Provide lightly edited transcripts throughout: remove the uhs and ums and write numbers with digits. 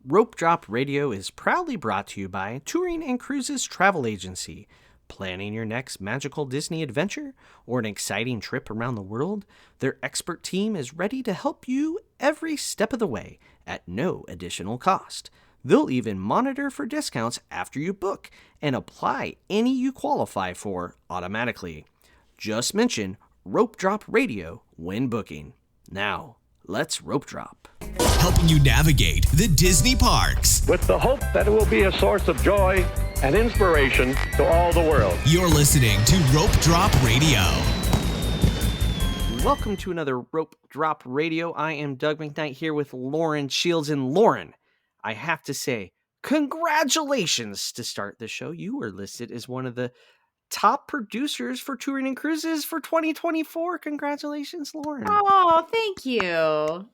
Rope Drop Radio is proudly brought to you by Touring and Cruises Travel Agency. Planning your next magical Disney adventure or an exciting trip around the world? Their expert team is ready to help you every step of the way at no additional cost. They'll even monitor for discounts after you book and apply any you qualify for automatically. Just mention Rope Drop Radio when booking. Now, let's rope drop. Helping you navigate the Disney parks. With the hope that it will be a source of joy and inspiration to all the world. You're listening to Rope Drop Radio. Welcome to another Rope Drop Radio. I am Doug McKnight here with Lauren Shields. And Lauren, I have to say, congratulations to start the show. You were listed as one of the top producers for Touring and Cruises for 2024. Congratulations, Lauren. Oh, thank you.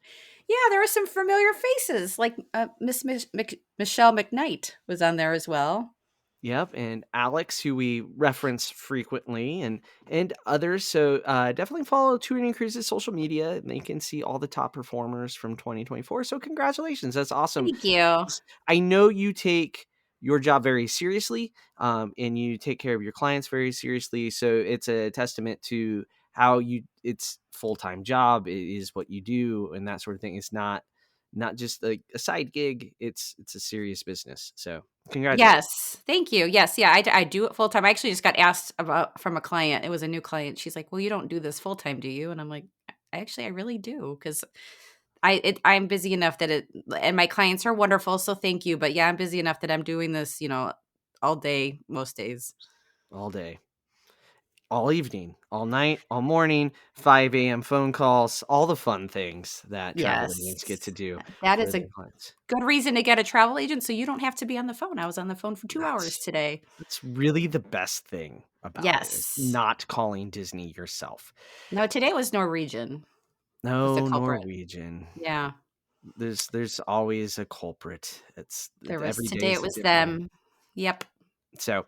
Yeah, there are some familiar faces, like Michelle McKnight was on there as well. Yep, and Alex, who we reference frequently, and others. So definitely follow Touring and Cruises social media, and they can see all the top performers from 2024. So congratulations, that's awesome. Thank you. I know you take your job very seriously, and you take care of your clients very seriously. So it's a testament to how it's full-time job. It is what you do, and that sort of thing. It's not just like a side gig. It's a serious business. So congratulations. Yes, thank you. Yes, yeah, I do it full time. I actually just got asked about from a client. It was a new client. She's like, "Well, you don't do this full time, do you?" And I'm like, "Actually, I really do, because I'm busy enough that and my clients are wonderful. So thank you. But yeah, I'm busy enough that I'm doing this, all day, most days, all day, all evening, all night, all morning, 5 a.m. phone calls, all the fun things that travel agents get to do. That is a good reason to get a travel agent, so you don't have to be on the phone. I was on the phone for 2 hours today. That's really the best thing about it. Not calling Disney yourself. No, today was Norwegian. No, Norwegian. Yeah. There's always a culprit. Today it was them. Yep. So,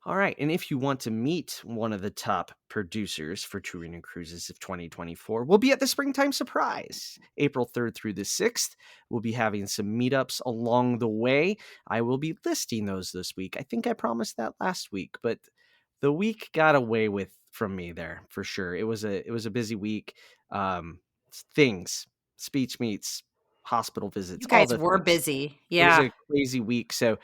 all right. And if you want to meet one of the top producers for Touring and Cruises of 2024, we'll be at the Springtime Surprise, April 3rd through the 6th. We'll be having some meetups along the way. I will be listing those this week. I think I promised that last week, but the week got away from me there for sure. It was a busy week. Things, speech meets, hospital visits. You guys were busy. Yeah. It was a crazy week. So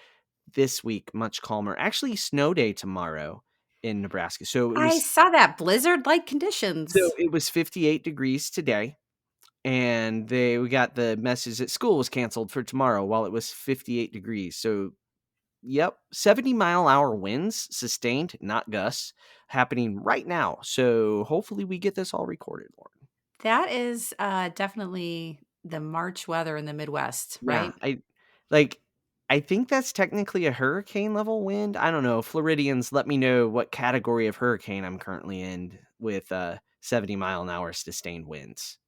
this week, much calmer. Actually, snow day tomorrow in Nebraska. So I saw that, blizzard-like conditions. So it was 58 degrees today, and we got the message that school was canceled for tomorrow while it was 58 degrees. So, yep, 70-mile-an-hour winds, sustained, not gusts, happening right now. So hopefully we get this all recorded, Lauren. That is definitely the March weather in the Midwest, right? Yeah, I think that's technically a hurricane level wind. I don't know. Floridians, let me know what category of hurricane I'm currently in with 70-mile-an-hour sustained winds.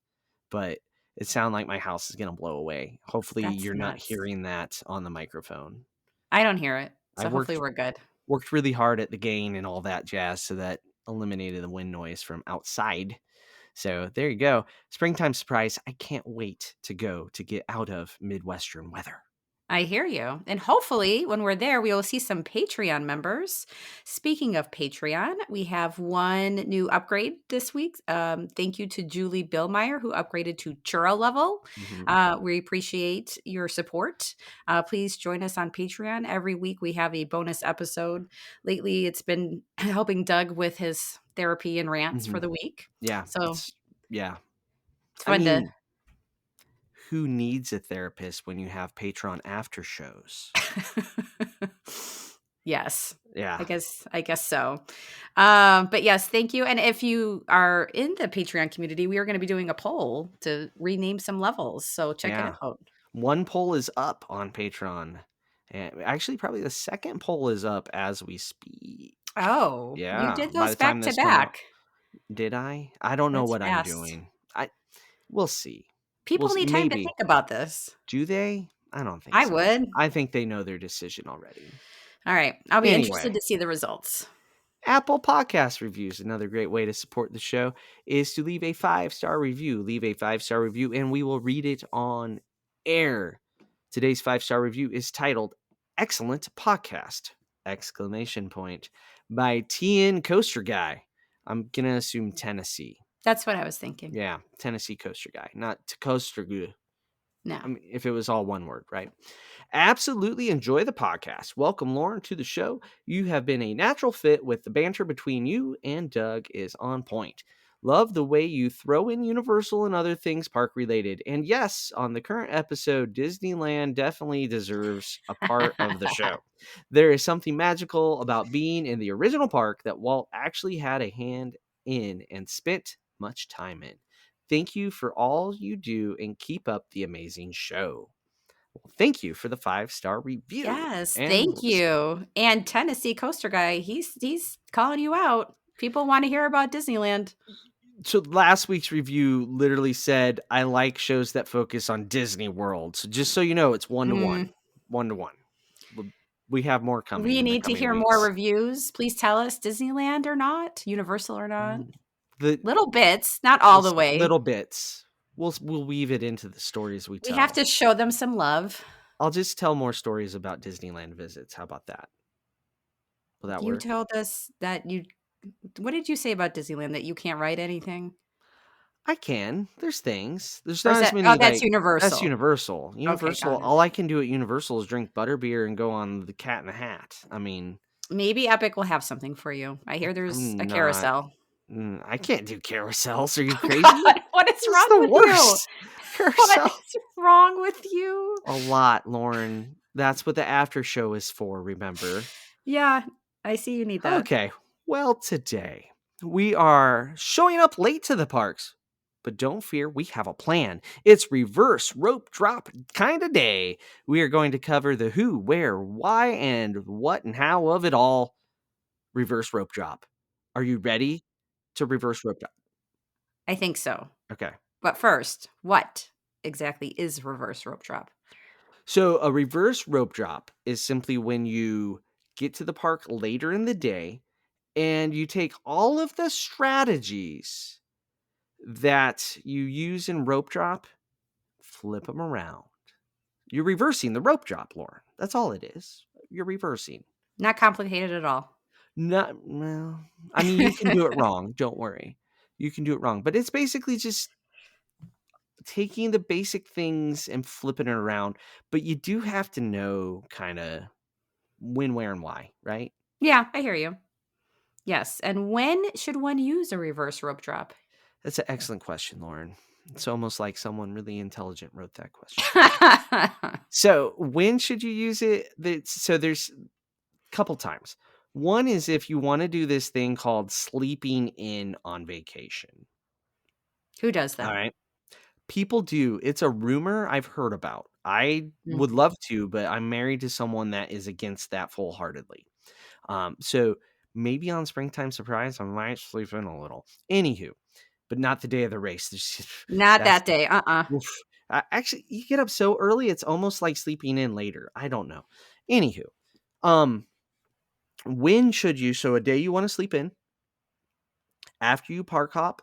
But it sounds like my house is going to blow away. Hopefully you're not hearing that on the microphone. I don't hear it. So hopefully we're good. Worked really hard at the gain and all that jazz, so that eliminated the wind noise from outside. So there you go. Springtime Surprise. I can't wait to get out of Midwestern weather. I hear you. And hopefully when we're there, we will see some Patreon members. Speaking of Patreon, we have one new upgrade this week. Thank you to Julie Billmeyer, who upgraded to Churro level. Mm-hmm. We appreciate your support. Please join us on Patreon. Every week we have a bonus episode. Lately, it's been helping Doug with his therapy and rants for the week. Yeah. So it's fun to... Who needs a therapist when you have Patreon after shows? Yes. Yeah. I guess so. But yes, thank you. And if you are in the Patreon community, we are going to be doing a poll to rename some levels. So check it out. One poll is up on Patreon. And actually, probably the second poll is up as we speak. Oh, yeah. You did those back to back. Did I? I don't know what I'm doing. We'll see. People need time to think about this. Do they? I don't think I would. I think they know their decision already. All right. I'll be interested to see the results. Apple Podcast Reviews. Another great way to support the show is to leave a 5-star review. Leave a 5-star review, and we will read it on air. Today's 5-star review is titled Excellent Podcast! Exclamation point by TN Coaster Guy. I'm going to assume Tennessee. That's what I was thinking. Yeah, Tennessee Coaster Guy, not Coaster Guy. No. I mean, if it was all one word, right? Absolutely enjoy the podcast. Welcome, Lauren, to the show. You have been a natural fit with the banter between you and Doug is on point. Love the way you throw in Universal and other things park related. And yes, on the current episode, Disneyland definitely deserves a part of the show. There is something magical about being in the original park that Walt actually had a hand in and spent much time in. Thank you for all you do and keep up the amazing show. Well, thank you for the 5-star review. Yes, And thank you. And Tennessee Coaster Guy, he's calling you out. People want to hear about Disneyland. so last week's review literally said, I like shows that focus on Disney World. So just so you know, it's 1-to-1. 1-to-1. We have more coming. We in the need to coming hear more weeks. reviews. Please tell us Disneyland or not, Universal or not. The Little bits, not all the way. little bits. We'll weave it into the stories we tell. We have to show them some love. I'll just tell more stories about Disneyland visits. How about that? Will that You work? told us that what did you say about Disneyland, that you can't write anything? I can. There's things. There's Or not is as that, many. oh, that's Like, Universal. that's Universal. Universal. got it. All I can do at Universal is drink butterbeer and go on the Cat in the Hat. I mean, Maybe Epic will have something for you. I hear there's I'm a not- carousel. I can't do carousels. Are you crazy? What is This wrong the with worst. you? Carousel. What is wrong with you? A lot, Lauren. That's what the after show is for. Remember? Yeah, I see you need that. Okay. Well, today we are showing up late to the parks. But don't fear, we have a plan. It's reverse rope drop kind of day. We are going to cover the who, where, why, and what and how of it all. Reverse rope drop. Are you ready to reverse rope drop? I think so. Okay. But first, what exactly is reverse rope drop? So a reverse rope drop is simply when you get to the park later in the day and you take all of the strategies that you use in rope drop, flip them around. You're reversing the rope drop, Lauren. That's all it is. You're reversing. Not complicated at all. Not well. I mean, you can do it wrong. Don't worry. You can do it wrong. But it's basically just taking the basic things and flipping it around. But you do have to know kind of when, where, and why, right? Yeah, I hear you. Yes. And when should one use a reverse rope drop? That's an excellent question, Lauren. It's almost like someone really intelligent wrote that question. So when should you use it? So there's a couple times. One is if you want to do this thing called sleeping in on vacation. Who does that? All right. People do. It's a rumor I've heard about. I Mm. would love to, but I'm married to someone that is against that full-heartedly. So maybe on Springtime Surprise, I might sleep in a little. Anywho, but not the day of the race. Not That's- that day. Oof. Actually, you get up so early, it's almost like sleeping in later. I don't know. Anywho, when should you? So a day you want to sleep in, after you park hop,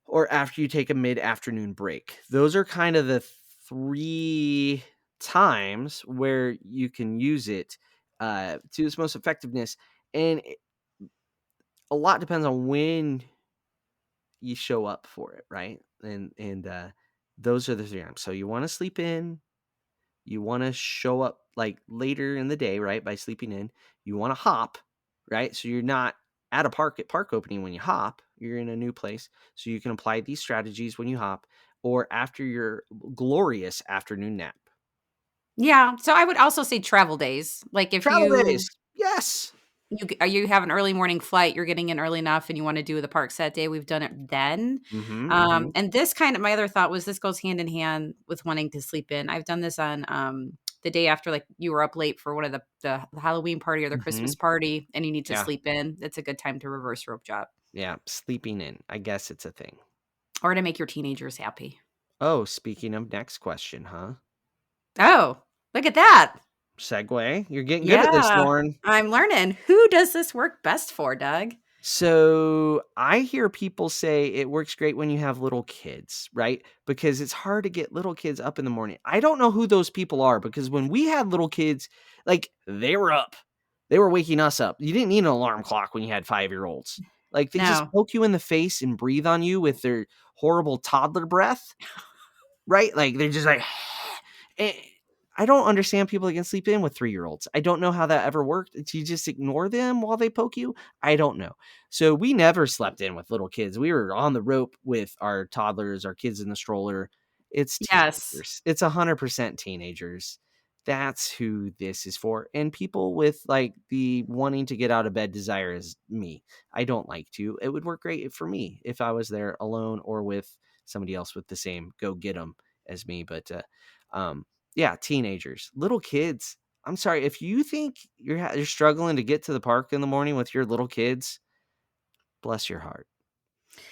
or after you take a mid-afternoon break. Those are kind of the 3 times where you can use it to its most effectiveness. And a lot depends on when you show up for it, right? And those are the 3 times. So you want to sleep in, you want to show up like later in the day, right? By sleeping in, you want to hop, right? So you're not at a park at park opening when you hop, you're in a new place. So you can apply these strategies when you hop or after your glorious afternoon nap. Yeah. So I would also say travel days. Like if Travel days. Yes. you have an early morning flight, you're getting in early enough and you want to do the parks that day, we've done it then. And this kind of, my other thought was this goes hand in hand with wanting to sleep in. I've done this on the day after, like you were up late for one of the Halloween party or the Christmas party and you need to sleep in. It's a good time to reverse rope drop. Yeah. Sleeping in. I guess it's a thing. Or to make your teenagers happy. Oh, speaking of next question, huh? Oh, look at that. Segue. You're getting good at this, Lauren. I'm learning. Who does this work best for, Doug? So I hear people say it works great when you have little kids, right? Because it's hard to get little kids up in the morning. I don't know who those people are because when we had little kids, like they were up, they were waking us up. You didn't need an alarm clock when you had 5-year olds. Like they just No. poke you in the face and breathe on you with their horrible toddler breath, right? Like they're just like, eh, I don't understand people that can sleep in with 3-year olds. I don't know how that ever worked. Do you just ignore them while they poke you? I don't know. So we never slept in with little kids. We were on the rope with our toddlers, our kids in the stroller. It's Yes. teenagers. It's 100% teenagers. That's who this is for. And people with like the wanting to get out of bed desire is me. I don't like to. It would work great for me if I was there alone or with somebody else with the same go get them as me. But um, yeah, teenagers, little kids. I'm sorry if you think you're struggling to get to the park in the morning with your little kids. Bless your heart.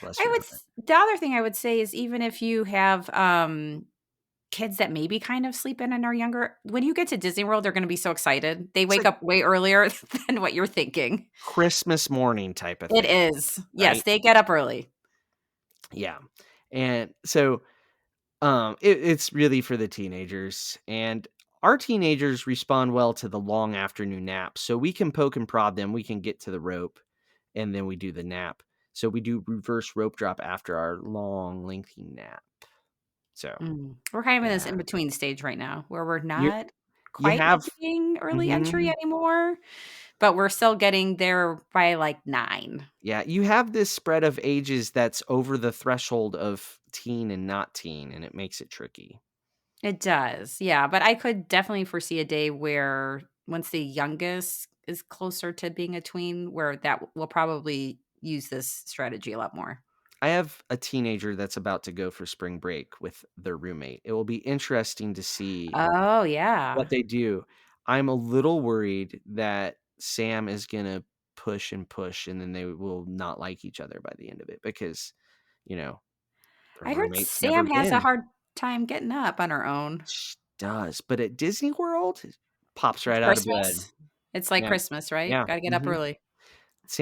Bless I your would heart. the other thing I would say is even if you have, kids that maybe kind of sleep in and are younger, when you get to Disney World, they're gonna be so excited. They It's wake like up way earlier than what you're thinking. Christmas morning type of It thing, is. Yes, right? they get up early. Yeah, and so it's really for the teenagers, and our teenagers respond well to the long afternoon naps. So we can poke and prod them. We can get to the rope, and then we do the nap. So we do reverse rope drop after our long, lengthy nap. So We're kind of in this yeah, in-between stage right now where we're you not you quite have doing early entry mhm. anymore, but we're still getting there by, like, 9. Yeah, you have this spread of ages that's over the threshold of teen and not teen, and it makes it tricky. It does, yeah, but I could definitely foresee a day where once the youngest is closer to being a tween, where that we'll probably use this strategy a lot more. I have a teenager that's about to go for spring break with their roommate. It will be interesting to see Oh, yeah. what they do. I'm a little worried that Sam is gonna push and push, and then they will not like each other by the end of it because, you know, the I heard roommate's never Sam has a been. hard time getting up on her own. She does, but at Disney World, pops It's right out of bed. Christmas. It's like Yeah, Christmas, right? yeah, Gotta get up mhm. early.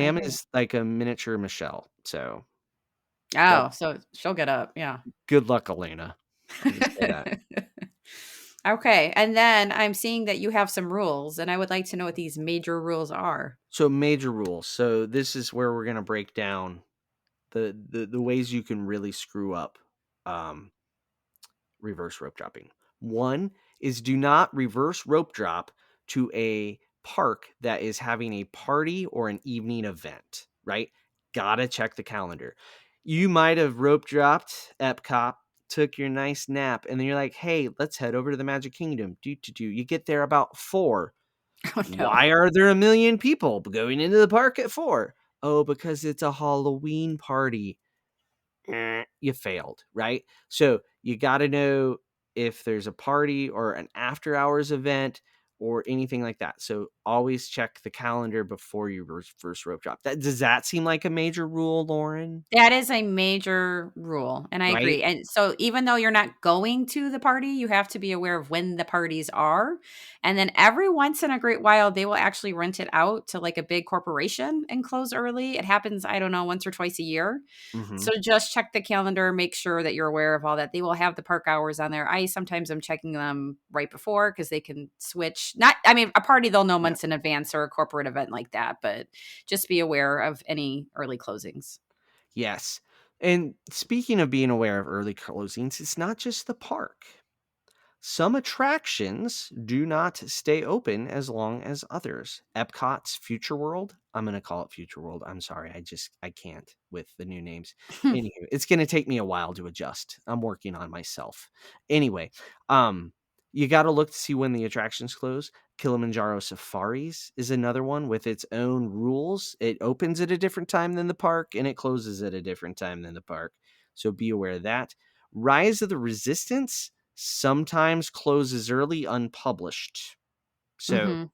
I Sam agree. is like a miniature Michelle, so that Oh, so she'll get up, yeah. good luck, Elena. I'll just say that. Okay, and then I'm seeing that you have some rules, and I would like to know what these major rules are. So major rules. So this is where we're gonna break down the ways you can really screw up um, reverse rope dropping. One is do not reverse rope drop to a park that is having a party or an evening event, right? Gotta check the calendar. You might have rope dropped Epcot, took your nice nap, and then you're like, hey, let's head over to the Magic Kingdom. Do. You get there about 4. Oh, no. Why are there a million people going into the park at 4? Oh, because it's a Halloween party. You failed, right? So you got to know if there's a party or an after hours event or anything like that. So always check the calendar before you first rope drop. Does that seem like a major rule, Lauren? That is a major rule, and I Right? agree, and so even though you're not going to the party, you have to be aware of when the parties are, and then every once in a great while, they will actually rent it out to, like, a big corporation and close early. It happens, I don't know, once or twice a year. Hmm. So just check the calendar, make sure that you're aware of all that. They will have the park hours on there. I sometimes am checking them right before because they can switch. Not, I mean, a party they'll know Yeah. months in advance or a corporate event like that, but just be aware of any early closings. Yes. And speaking of being aware of early closings, it's not just the park. Some attractions do not stay open as long as others. Epcot's Future World, I'm going to call it Future World. I'm sorry. I can't with the new names. Anywho, it's going to take me a while to adjust. I'm working on myself. Anyway, you got to look to see when the attractions close. Kilimanjaro Safaris is another one with its own rules. It opens at a different time than the park and it closes at a different time than the park. So be aware of that. Rise of the Resistance sometimes closes early unpublished. So Mhm.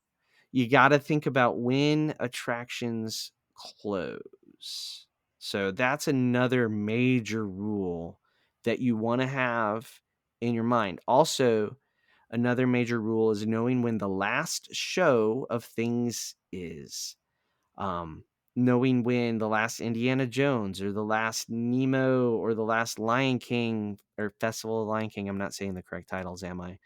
you got to think about when attractions close. So that's another major rule that you want to have in your mind. Also, another major rule is knowing when the last show of things is. Um, knowing when the last Indiana Jones or the last Nemo or the last Lion King or Festival of Lion King, I'm not saying the correct titles, am I?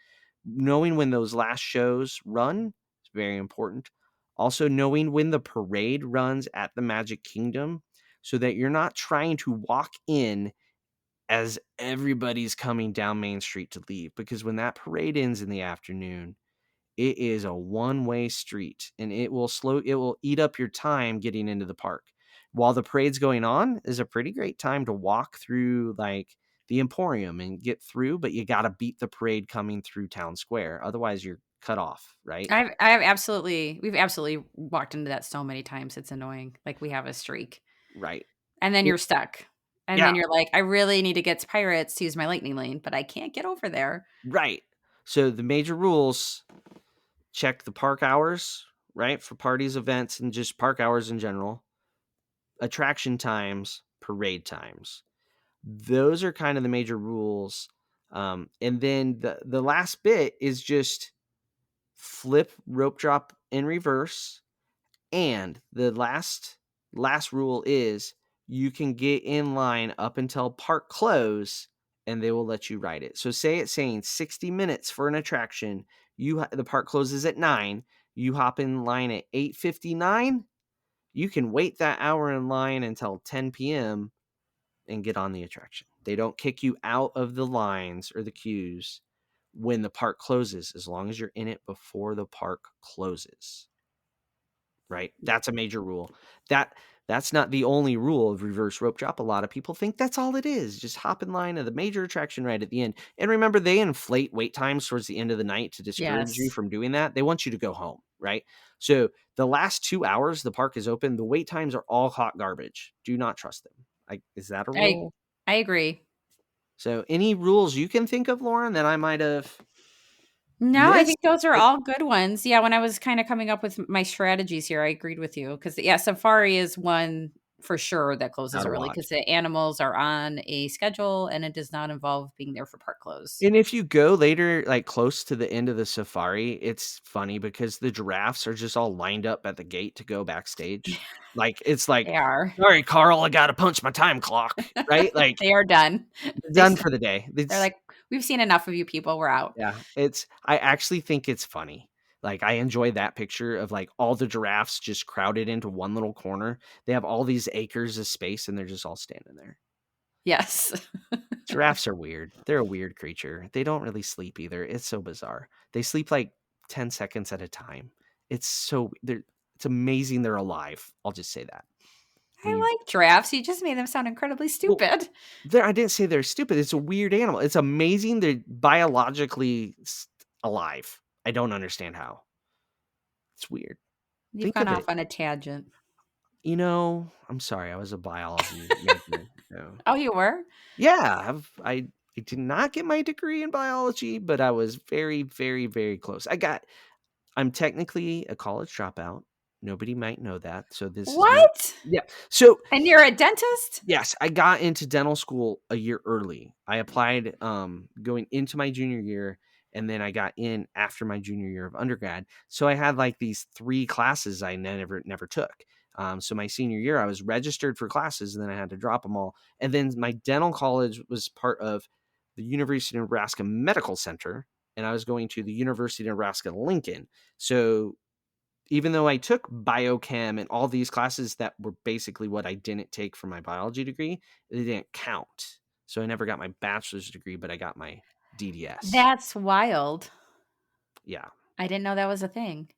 Knowing when those last shows run is very important. Also, knowing when the parade runs at the Magic Kingdom so that you're not trying to walk in as everybody's coming down Main Street to leave. Because when that parade ends in the afternoon, it is a one-way street and it will eat up your time getting into the park. While the parade's going on is a pretty great time to walk through like the Emporium and get through, but you got to beat the parade coming through Town Square. Otherwise you're cut off, right? We've absolutely walked into that so many times. It's annoying. Like we have a streak. Right. And then It- you're stuck. And yeah, then you're like, I really need to get to Pirates to use my lightning lane, but I can't get over there. right. So the major rules, check the park hours, right? For parties, events, and just park hours in general. Attraction times, parade times. Those are kind of the major rules. And then the last bit is just flip rope drop in reverse. And the last rule is you can get in line up until park close and they will let you ride it. So say it's saying 60 minutes for an attraction, the park closes at 9, you hop in line at 8:59, you can wait that hour in line until 10 p.m. and get on the attraction. They don't kick you out of the lines or the queues when the park closes, as long as you're in it before the park closes. Right? That's a major rule. That's not the only rule of reverse rope drop. A lot of people think that's all it is. Just hop in line at the major attraction right at the end. And remember, they inflate wait times towards the end of the night to discourage you Yes. from doing that. They want you to go home, right? So the last 2 hours the park is open, the wait times are all hot garbage. Do not trust them. Is that a I rule? I agree. So any rules you can think of, Lauren, that I might have No, I missed? think those are all good ones. Yeah, when I was kind of coming up with my strategies here, I agreed with you because yeah, safari is one for sure that closes Gotta early watch. because the animals are on a schedule and it does not involve being there for park close. And if you go later, like close to the end of the safari, it's funny because the giraffes are just all lined up at the gate to go backstage. Like it's like, They are. sorry, Carl, I gotta punch my time clock, right? Like They are done. They done s- for the day. they're It's like, we've seen enough of you people. We're out. yeah, I actually think it's funny. Like I enjoy that picture of like all the giraffes just crowded into one little corner. They have all these acres of space and they're just all standing there. Yes. Giraffes are weird. They're a weird creature. They don't really sleep either. It's so bizarre. They sleep like 10 seconds at a time. It's amazing they're alive. I'll just say that. When I you like giraffes. You just made them sound incredibly well, stupid. I didn't say they're stupid. It's a weird animal. It's amazing they're biologically alive. I don't understand how. It's weird. You've Think gone of off it. on a tangent. I'm sorry. I was a biology major. So. Oh, you were? Yeah, I did not get my degree in biology, but I was very, very, very close. I'm technically a college dropout. Nobody might know that. So this is not What? yeah. So And you're a dentist? yes, I got into dental school a year early. I applied going into my junior year and then I got in after my junior year of undergrad. So I had like these 3 classes I never took. So my senior year I was registered for classes and then I had to drop them all. And then my dental college was part of the University of Nebraska Medical Center and I was going to the University of Nebraska Lincoln. So even though I took biochem and all these classes that were basically what I didn't take for my biology degree, they didn't count. So I never got my bachelor's degree, but I got my DDS. That's wild. Yeah. I didn't know that was a thing.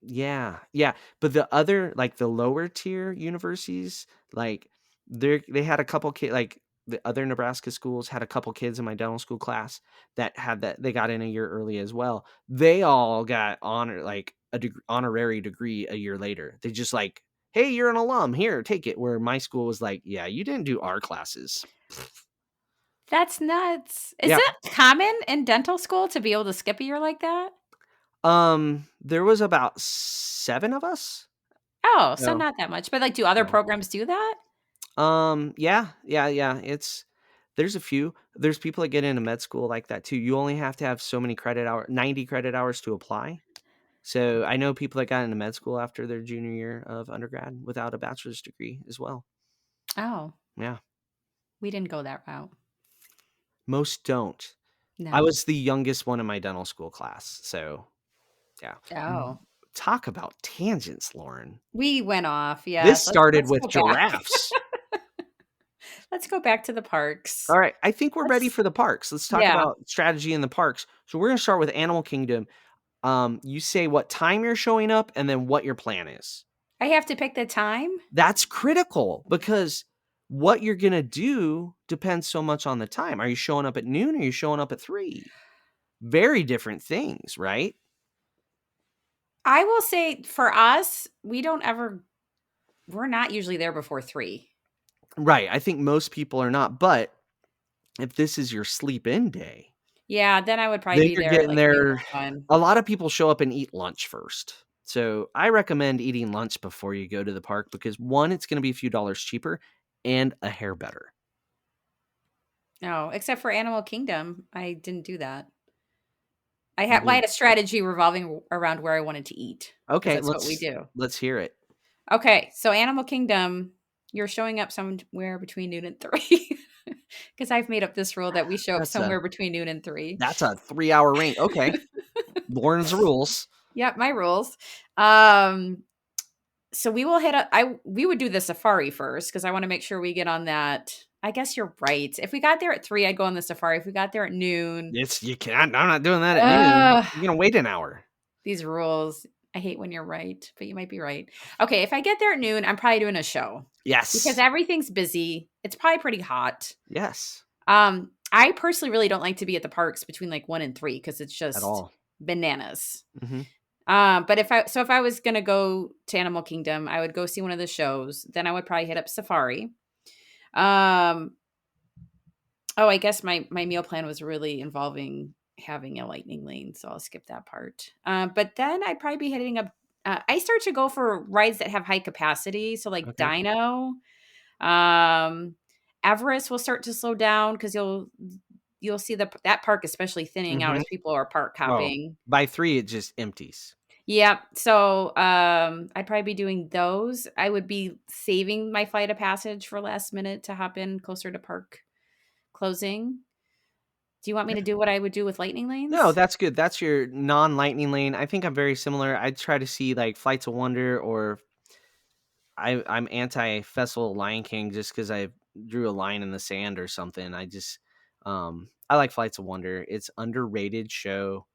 Yeah. Yeah. But the other, like the lower tier universities, like they had a couple kids, like the other Nebraska schools had a couple kids in my dental school class that had that they got in a year early as well. They all got honorary degree a year later. They just like, hey, you're an alum. Here, take it. Where my school was like, yeah, you didn't do our classes. That's nuts. Is Yeah. it common in dental school to be able to skip a year like that? There was about 7 of us. Oh, so No. not that much. But like, do other No. programs do that? Yeah. There's a few. There's people that get into med school like that too. You only have to have so many 90 credit hours to apply. So I know people that got into med school after their junior year of undergrad without a bachelor's degree as well. Oh, Yeah, we didn't go that route. most don't. I No. was the youngest one in my dental school class, so yeah. Oh. Talk about tangents, Lauren. We went off, This yes. started Let's with go back. giraffes. Let's go back to the parks. All right, I think we're ready Let's for the parks. Let's talk Yeah. about strategy in the parks. So we're gonna start with Animal Kingdom. You say what time you're showing up and then what your plan is. I have to pick the time? That's critical because what you're gonna do depends so much on the time. Are you showing up at noon or are you showing up at 3? Very different things, right? I will say for us, we're not usually there before 3. Right. I think most people are not, but if this is your sleep in day, Yeah, then I would probably then be you're there at, getting like, noon there. or 1. A lot of people show up and eat lunch first. So I recommend eating lunch before you go to the park because one, it's going to be a few dollars cheaper and a hair better. No, except for Animal Kingdom, I didn't do that. You I didn't. had a strategy revolving around where I wanted to eat because Okay, that's what we do. let's hear it. Okay, so Animal Kingdom, you're showing up somewhere between noon and 3 because I've made up this rule that we show up That's a somewhere between noon and 3. that's a 3-hour range. Okay. Lauren's rules. Yep, my rules. Um, so we will hit up we would do the safari first because I wanna make sure we get on that. I guess you're right. If we got there at 3, I'd go on the safari. If we got there at noon, It's you can't I'm not doing that at noon. ugh, You're gonna wait an hour. these rules. I hate when you're right, but you might be right. Okay, if I get there at noon, I'm probably doing a show because Yes. everything's busy. It's probably pretty hot. Yes. I personally really don't like to be at the parks between like 1 and 3 because it's At just all. bananas. Mhm. But if I was gonna go to Animal Kingdom, I would go see one of the shows. Then I would probably hit up Safari. Um, oh, I guess my meal plan was really involving having a lightning lane, so I'll skip that part. But then I'd probably be hitting up. I start to go for rides that have high capacity, so like Okay. Dino. Um, Everest will start to slow down because you'll see that park especially thinning out Mhm. as people are park Oh, hopping. by 3 it just empties. Yep. So, I'd probably be doing those. I would be saving my flight of passage for last minute to hop in closer to park closing. Do you want me to do what I would do with lightning No, lanes? that's good. That's your non-lightning lane. I think I'm very similar. I try to see like Flights of Wonder or I'm anti Festival of Lion King just because I drew a line in the sand or something. I like Flights of Wonder. It's underrated show,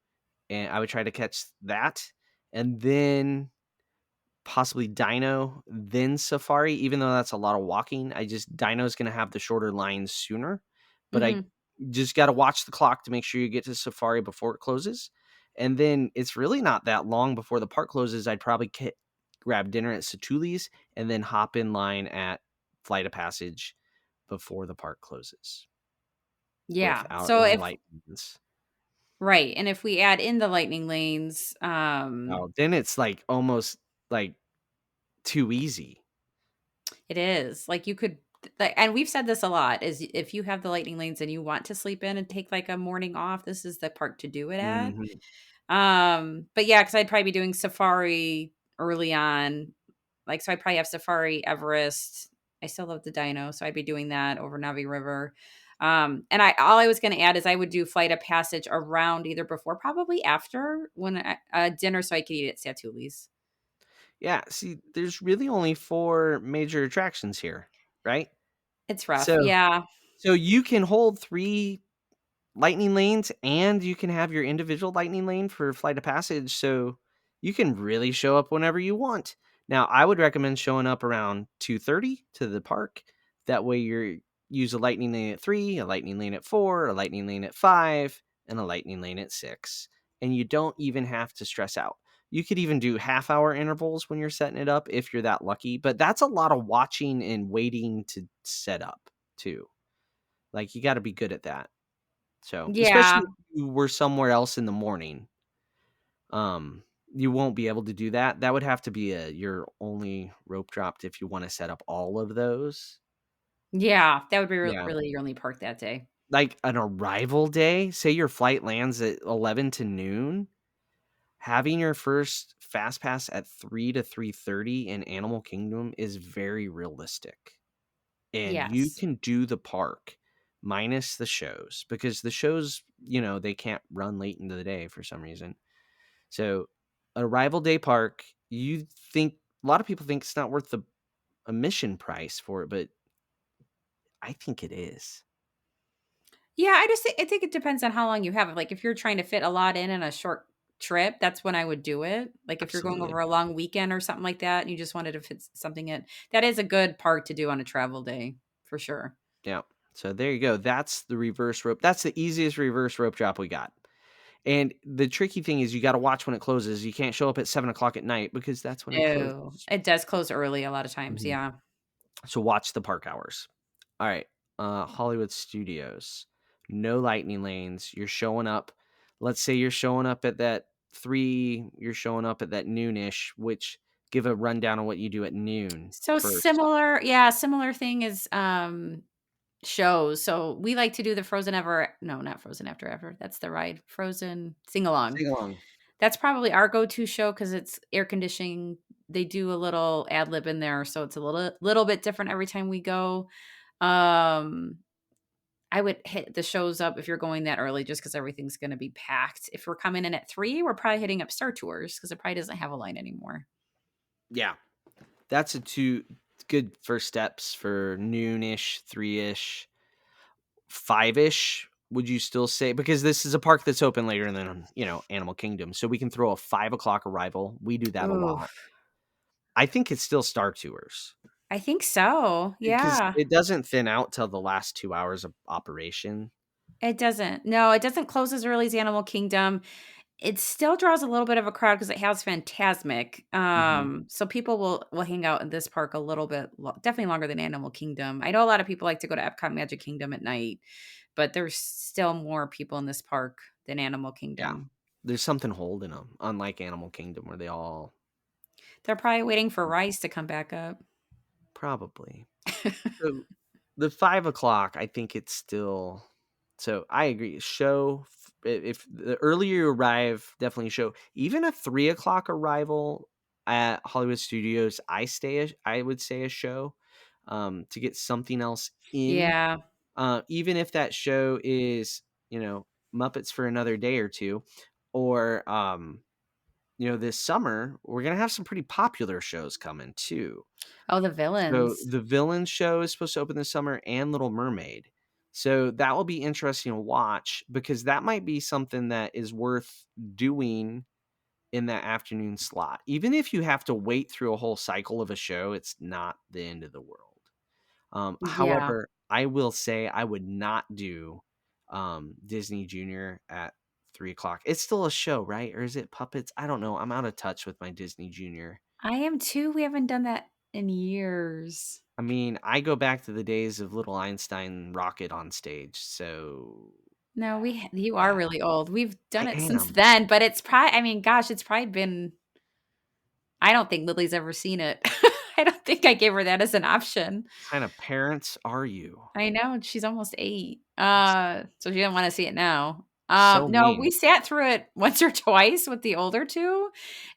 and I would try to catch that, and then possibly Dino, then Safari. Even though that's a lot of walking, Dino's gonna have the shorter lines sooner, but I Mhm. just got to watch the clock to make sure you get to Safari before it closes, and then it's really not that long before the park closes. I'd probably grab dinner at Satuli's and then hop in line at Flight of Passage before the park closes Yeah. without So any if light movements. right, and if we add in the lightning lanes, Oh, then it's like almost like too easy. it is. Like you could like and we've said this a lot is if you have the lightning lanes and you want to sleep in and take like a morning off, this is the park to do it at. Mhm. But yeah, because I'd probably be doing safari early on. Like, so I probably have Safari, Everest. I still love the Dino, so I'd be doing that over Navi River. And all I was going to add is I would do Flight of Passage around either before, probably after when dinner, so I could eat at Satuli's. Yeah, see, there's really only 4 major attractions here, right? It's rough, So yeah, so you can hold 3 lightning lanes and you can have your individual lightning lane for Flight of Passage, so you can really show up whenever you want. Now, I would recommend showing up around 2:30 to the park. That way you're use a lightning lane at 3, a lightning lane at 4, a lightning lane at 5, and a lightning lane at 6. And you don't even have to stress out. You could even do half-hour intervals when you're setting it up if you're that lucky, but that's a lot of watching and waiting to set up too. Like you got to be good at that. So, especially yeah, if you were somewhere else in the morning, um, you won't be able to do that. That would have to be your only rope dropped if you want to set up all of those. yeah. That would be Yeah. really your only park that day. Like an arrival day, say your flight lands at 11 to noon, Having your first fast pass at 3 to 3:30 in Animal Kingdom is very realistic. And you Yes. can do the park minus the shows because the shows, they can't run late into the day for some reason. So, arrival day park, you think a lot of people think it's not worth the admission price for it, but I think it is. Yeah, I think it depends on how long you have it. Like, if you're trying to fit a lot in a short trip, that's when I would do it. Like, if you're going Absolutely. over a long weekend or something like that, and you just wanted to fit something in, that is a good park to do on a travel day, for sure. Yeah. So there you go. That's the reverse rope. That's the easiest reverse rope drop we got. And the tricky thing is you got to watch when it closes. You can't show up at 7 o'clock at night because that's when it No, closes. it does close early a lot of times, Mhm. yeah. So watch the park hours. All right. Hollywood Studios. No lightning lanes. You're showing up. Let's say you're showing up at that 3, you're showing up at that noonish, which give a rundown on what you do at noon So first. similar, yeah, similar thing is, shows. So we like to do the Frozen Ever no, not Frozen After Ever, that's the ride, Frozen Sing Along. Sing along. That's probably our go-to show because it's air conditioning. They do a little ad lib in there, so it's a little bit different every time we go. Um, I would hit the shows up if you're going that early just because everything's gonna be packed. If we're coming in at 3, we're probably hitting up Star Tours because it probably doesn't have a line anymore. Yeah. That's a 2 good first steps for noonish, 3ish, 5ish. Would you still say because this is a park that's open later than, Animal Kingdom, so we can throw a 5 o'clock arrival. We do that a Ooh, lot. I think it's still Star Tours I think so, because yeah. it doesn't thin out till the last 2 hours of operation. It doesn't. No, it doesn't close as early as Animal Kingdom. It still draws a little bit of a crowd because it has Fantasmic, Mhm. so people will hang out in this park a little bit definitely longer than Animal Kingdom. I know a lot of people like to go to Epcot Magic Kingdom at night, but there's still more people in this park than Animal Yeah. Kingdom. There's something holding them, unlike Animal Kingdom where they all They're probably waiting for Rice to come back up. probably. So, the 5 o'clock, I think it's still so I agree. Show if the earlier you arrive, definitely show. Even a 3 o'clock arrival at Hollywood Studios, I would say a show to get something else in. Yeah. Even if that show is, Muppets for another day or two, or this summer, we're gonna have some pretty popular shows coming too. Oh, the So villains. the Villain show is supposed to open this summer and Little Mermaid. So that will be interesting to watch because that might be something that is worth doing in that afternoon slot. Even if you have to wait through a whole cycle of a show, it's not the end of the world. Yeah. However, I will say I would not do Disney Junior at 3 o'clock. It's still a show, right? Or is it puppets? I don't know. I'm out of touch with my Disney Junior. I am too. We haven't done that in years. I mean, I go back to the days of little Einstein rocket on stage, so No, you are yeah, really old. We've I done it since am. then, but it's probably I mean, gosh, it's probably been I don't think Lily's ever seen it. I don't think I gave her that as an option. Kind of parents are you? I know, she's almost 8. S So she didn't wanna see it now. So No, we mean. sat through it once or twice with the older 2,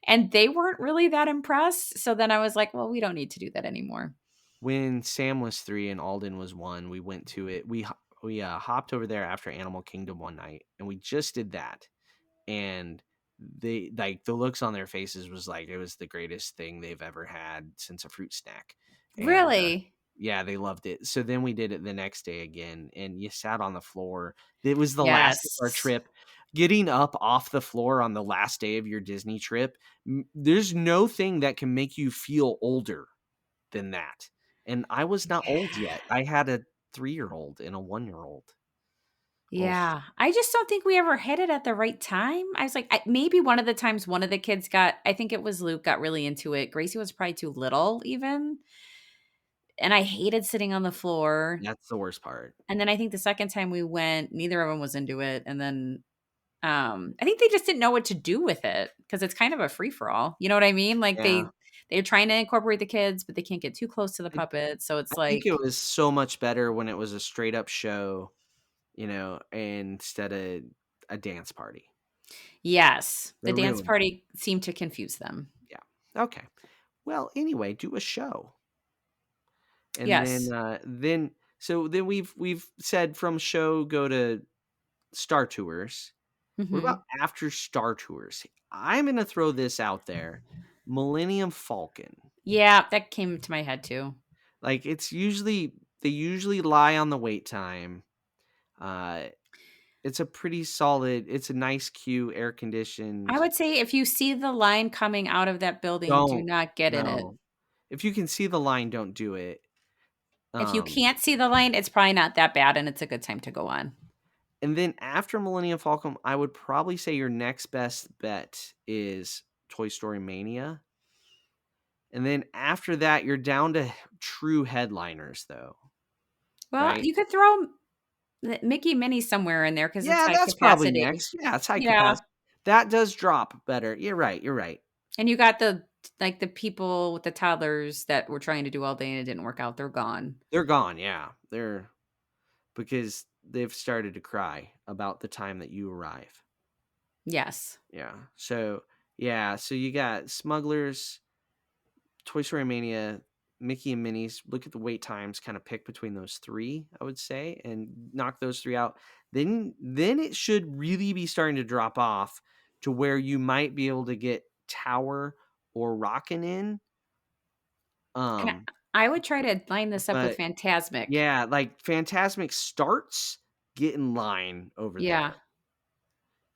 and they weren't really that impressed, so then I was like, "Well, we don't need to do that anymore." When Sam was 3 and Alden was 1, we went to it. We hopped over there after Animal Kingdom one night, and we just did that. And they like the looks on their faces was like it was the greatest thing they've ever had since a fruit snack. And Really? yeah, they loved it. So then we did it the next day again, and you sat on the floor. It was the last of our Yes. trip. Getting up off the floor on the last day of your Disney trip, there's no thing that can make you feel older than that. And I was not old Yeah. yet. I had a 3-year-old and a 1-year-old. Oh, Yeah, I just don't think we ever hit it at the right time. I was like, maybe one of the times one of the kids I think it was Luke, got really into it. Gracie was probably too little, even. And I hated sitting on the floor. that's the worst part. And then I think the second time we went, neither of them was into it. And then I think they just didn't know what to do with it because it's kind of a free for all. You know what I mean? Like Yeah. they're trying to incorporate the kids, but they can't get too close to the I puppet. So I it's think it like, was so much better when it was a straight up show, instead of a dance party. Yes, the They're dance ruined. party seemed to confuse them. Yeah. Okay. Well, anyway, do a show. And Yes. then we've said from show go to Star Tours. What about Mhm. after Star Tours? I'm gonna throw this out there. Millennium Falcon. Yeah, that came to my head too. Like they usually lie on the wait time. Uh it's a pretty solid, it's a nice queue, air I conditioned. would say if you see the line coming out of that building, do Don't not get in it. no. If you can see the line, don't do it. If you Um can't see the line, it's probably not that bad and it's a good time to go on. and then after Millennium Falcon, I would probably say your next best bet is Toy Story Mania. And then after that, you're down to true headliners though, Well, right? you could throw the Mickey Minnie somewhere in there because it's Yeah, high that's probably capacity. next. Yeah, it's high Yeah, capacity. That does drop better. You're right. You're right. and you got the people with the toddlers that were trying to do all day and it didn't work out, they're gone. They're gone. Yeah, they're because they've started to cry about the time that you arrive. Yes. Yeah. So you got Smugglers, Toy Story Mania, Mickey and Minnie's. Look at the wait times, kind of pick between those three, I would say, and knock those three out. Then it should really be starting to drop off to where you might be able to get Tower or Rockin' in. And Um, I would try to line this up with but Fantasmic. yeah, like Phantasmic starts, get in line over Yeah. there.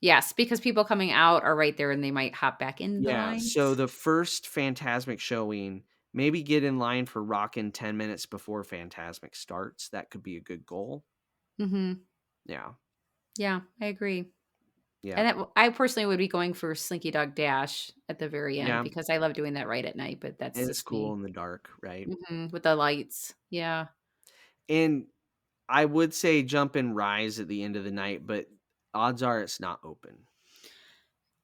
Yes, because people coming out are right there and they might hop back in the Yeah, so lines. the first Phantasmic showing, maybe get in line for Rockin' 10 minutes before Phantasmic starts. That could be a good goal. Mhm. Yeah. Yeah, I agree. Yeah. And I personally would be going for Slinky Dog Dash at the very end Yeah. because I love doing that right at night, but that's It's just cool me. in the dark, right? With the lights. Yeah. And I would say jump and rise at the end of the night, but odds are it's not open.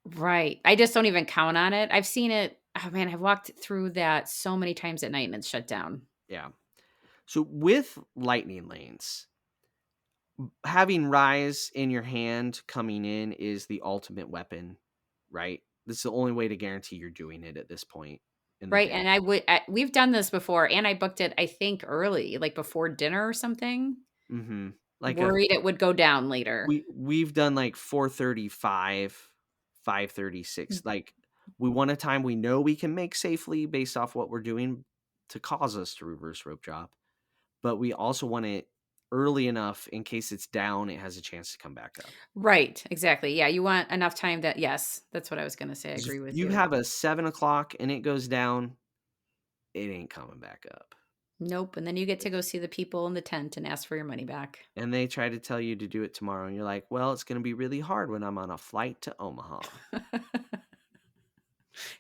Right. I just don't even count on it. I've seen it. Oh man, I've walked through that so many times at night and it's shut down. Yeah. So with lightning lanes, having rise in your hand coming in is the ultimate weapon, right? This is the only way to guarantee you're doing it at this point in the Right. day. And we've done this before and I booked it, I think, early, like before dinner or something. Mhm. Like a Worried it would go down later. we've done like 4:35, 5:36. Like we want a time we know we can make safely based off what we're doing to cause us to reverse rope drop, but we also want it early enough in case it's down, it has a chance to come back up. Right. Exactly. Yeah. You want enough time that, yes, that's what I was going to say. I 'Cause if agree with you you. have a 7 o'clock and it goes down, it ain't coming back up. Nope. And then you get to go see the people in the tent and ask for your money back. And they try to tell you to do it tomorrow, and you're like, well, it's going to be really hard when I'm on a flight to Omaha.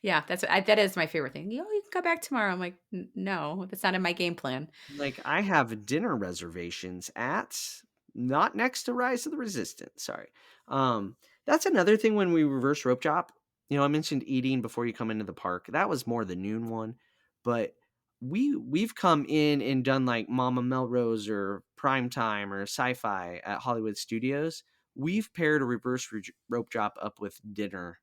Yeah, that is my favorite thing. You can come back tomorrow." I'm like, No, that's not in my game plan." Like, I have dinner reservations at not next to Rise of the Resistance, sorry. That's another thing when we reverse rope drop. I mentioned eating before you come into the park. That was more the noon one, but we've come in and done like Mama Melrose or Prime Time or Sci-Fi at Hollywood Studios. We've paired a rope drop up with dinner,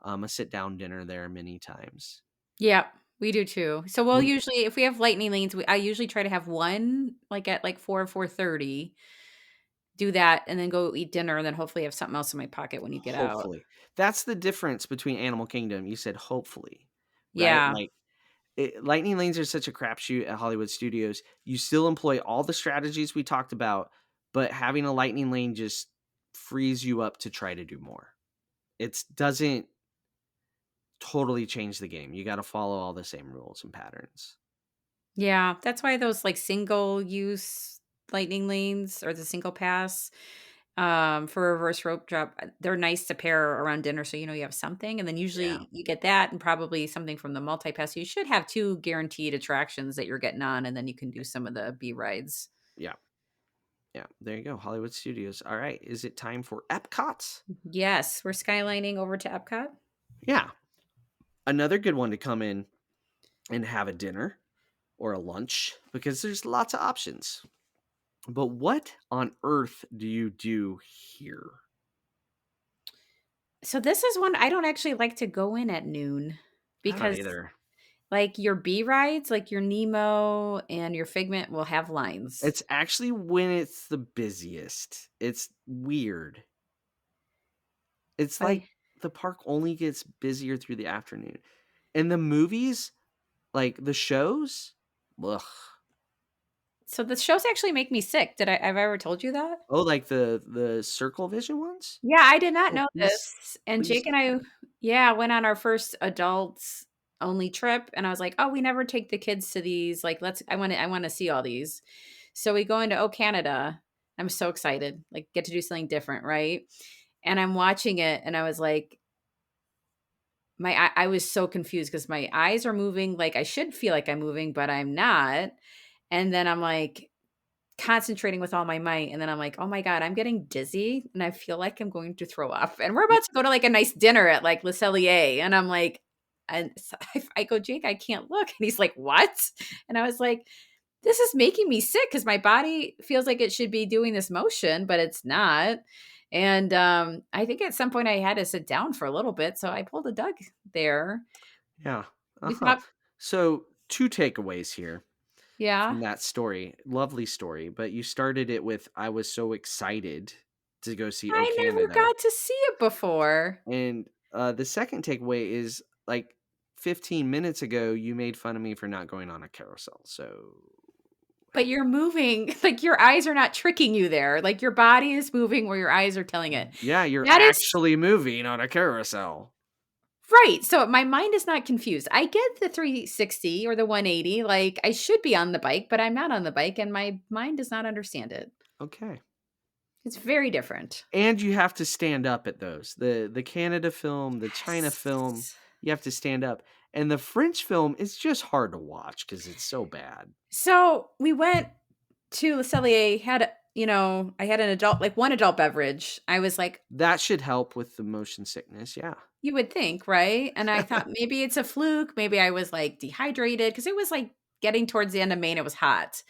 a sit down dinner there many times. Yeah, we do too. So we'll When usually if we have lightning lanes, I usually try to have one, like, at, like, 4:30, do that, and then go eat dinner, and then hopefully have something else in my pocket when you get out. Hopefully. That's the difference between Animal Kingdom. You said hopefully, right? Yeah. Like, lightning lanes are such a crapshoot at Hollywood Studios. You still employ all the strategies we talked about, but having a lightning lane just frees you up to try to do more. It doesn't totally change the game. You got to follow all the same rules and patterns. Yeah, that's why those, like, single-use lightning lanes or the single pass, for reverse rope drop, they're nice to pair around dinner so you know you have something, and then Yeah. usually you get that and probably something from the multi-pass. You should have 2 guaranteed attractions that you're getting on, and then you can do some of the B rides. Yeah. Yeah. There you go. Hollywood Studios. All right. Is it time for Epcot? Yes, we're skylining over to Epcot. Yeah. Another good one to come in and have a dinner or a lunch because there's lots of options. But what on earth do you do here? So this is one I don't actually like to go in at noon I don't because either. like your B rides, like your Nemo and your Figment will have lines. It's actually when it's the busiest. It's weird. It's But like I the park only gets busier through the afternoon. And the movies, like the shows, ugh. so the shows actually make me sick. Have I ever told you that? Oh, like the Circle Vision ones? Yeah, I did not Oh, know please, this. And please. Jake and I, yeah, went on our first adults only trip and I was like, "Oh, we never take the kids to these. Like, I want to see all these." So we go into Oh Canada. I'm so excited. Like get to do something different, right? And I'm watching it and I was like I was so confused because my eyes are moving like I should feel like I'm moving, but I'm not. And then I'm like concentrating with all my might, and then I'm like, "Oh my god, I'm getting dizzy, and I feel like I'm going to throw up." And we're Yeah, about to go to, like, a nice dinner at, like, Le Cellier, and I'm like and so I go, "Jake, I can't look." And he's like, "What?" And I was like, "This is making me sick because my body feels like it should be doing this motion, but it's not." And, I think at some point I had to sit down for a little bit, so I pulled a Doug there. yeah. We Uh-huh. thought So, two takeaways here yeah. from that story. Lovely story, but you started it with I was so excited to go see Oh I never Canada. got to see it before. And the second takeaway is like 15 minutes ago, you made fun of me for not going on a carousel. So, But you're moving, like, your eyes are not tricking you there, like, your body is moving where your eyes are telling it. yeah, you're That is actually moving on a carousel. right, so my mind is not confused. I get the 360 or the 180, like, I should be on the bike, but I'm not on the bike, and my mind does not understand it. Okay. It's very different. And you have to stand up at those. The Canada film, the China film, Yes. you have to stand up. And the French film is just hard to watch because it's so bad. So, we went to Le Cellier, I had an adult like, 1 adult beverage. I was like, That should help with the motion sickness. Yeah. you would think, right? And I thought maybe it's a fluke, maybe I was, like, dehydrated because it was, like, getting towards the end of May and it was hot.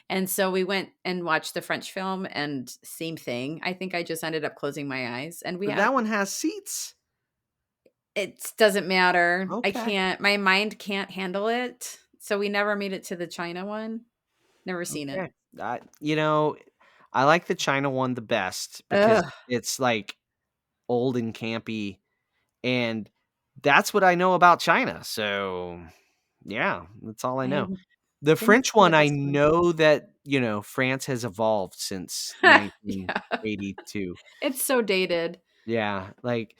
And so we went and watched the French film and same thing. I think I just ended up closing my eyes and we But had that one has seats. it doesn't matter. I Okay. can't my mind can't handle it. So we never made it to the China one. Never seen it. Okay. You know, I like the China one the best because Ugh. it's like old and campy. And that's what I know about China. So, yeah, that's all I I know. The didn't French see one, it I this one. know that, France has evolved since Yeah. 1982. It's so dated. Yeah, like,